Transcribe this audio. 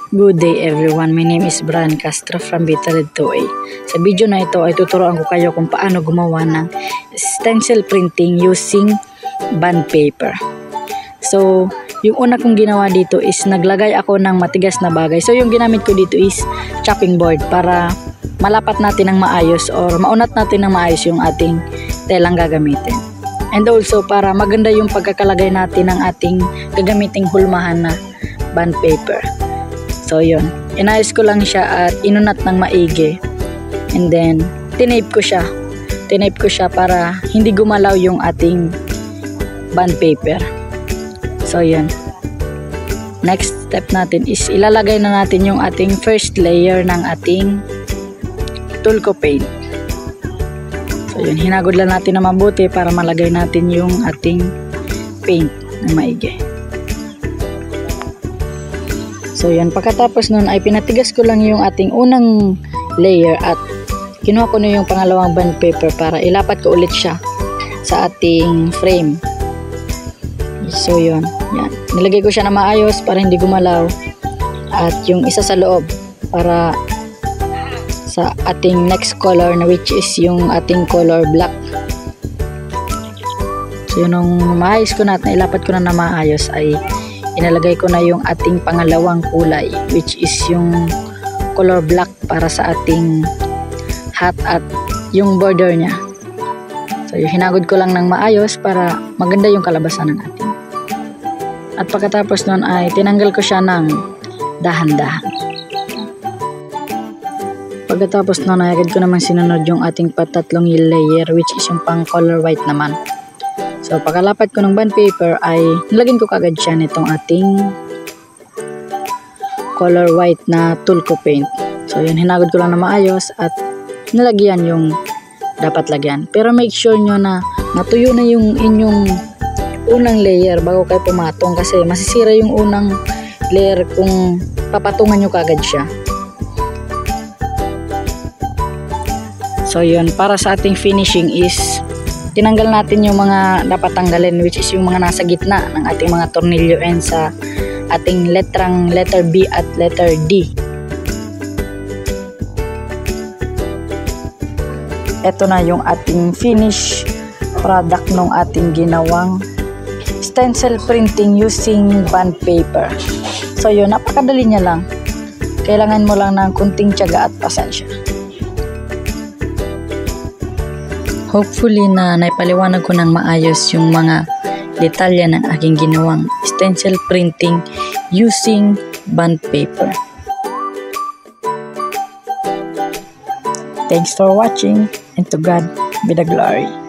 Good day everyone, my name is Brian Castro from Bitared 2A. Sa video na ito ay tuturuan ko kayo kung paano gumawa ng stencil printing using bond paper. So, yung una kong ginawa dito is naglagay ako ng matigas na bagay. So, yung ginamit ko dito is chopping board para malapat natin ng maayos or maunat natin ng maayos yung ating telang gagamitin. And also, para maganda yung pagkakalagay natin ng ating gagamiting hulmahan na bond paper. So, yun. Inayos ko lang siya at inunat ng maigi. And then, tinape ko siya. Tinape ko siya para hindi gumalaw yung ating bond paper. So, yun. Next step natin is ilalagay na natin yung ating first layer ng ating Tulco paint. So, yun. Hinagod lang natin na mabuti para malagay natin yung ating paint ng maigi. So yan, pagkatapos nun ay pinatigas ko lang yung ating unang layer at kinuha ko na yung pangalawang bond paper para ilapat ko ulit siya sa ating frame. So yun, yan. Nilagay ko siya na maayos para hindi gumalaw at yung isa sa loob para sa ating next color na which is yung ating color black. So yun, nung maayos ko na at nailapat ko na maayos ay inalagay ko na yung ating pangalawang kulay which is yung color black para sa ating hat at yung border niya. So yung hinagod ko lang ng maayos para maganda yung kalabasan ng ating. At pagkatapos nun ay tinanggal ko siya ng dahan-dahan. Pagkatapos nun ay agad ko naman sinunod yung ating patatlong layer which is yung pang color white naman. So, pagkalapat ko ng bond paper ay nilagyan ko kagad siya nitong ating color white na Tulco paint. So, yun, hinagod ko lang na maayos at nilagyan yung dapat lagyan. Pero make sure nyo na natuyo na yung inyong unang layer bago kayo pumatong kasi masisira yung unang layer kung papatungan nyo kagad siya. So, yun, para sa ating finishing is tinanggal natin yung mga dapat tanggalin which is yung mga nasa gitna ng ating mga tornilyo and sa ating letter B at letter D. Ito na yung ating finish product ng ating ginawang stencil printing using bond paper. So yun, napakadali niya lang. Kailangan mo lang ng kunting tiyaga at pasensya. Hopefully na naipaliwanag ko ng maayos yung mga detalye ng aking ginawang stencil printing using bond paper. Thanks for watching and to God be the glory.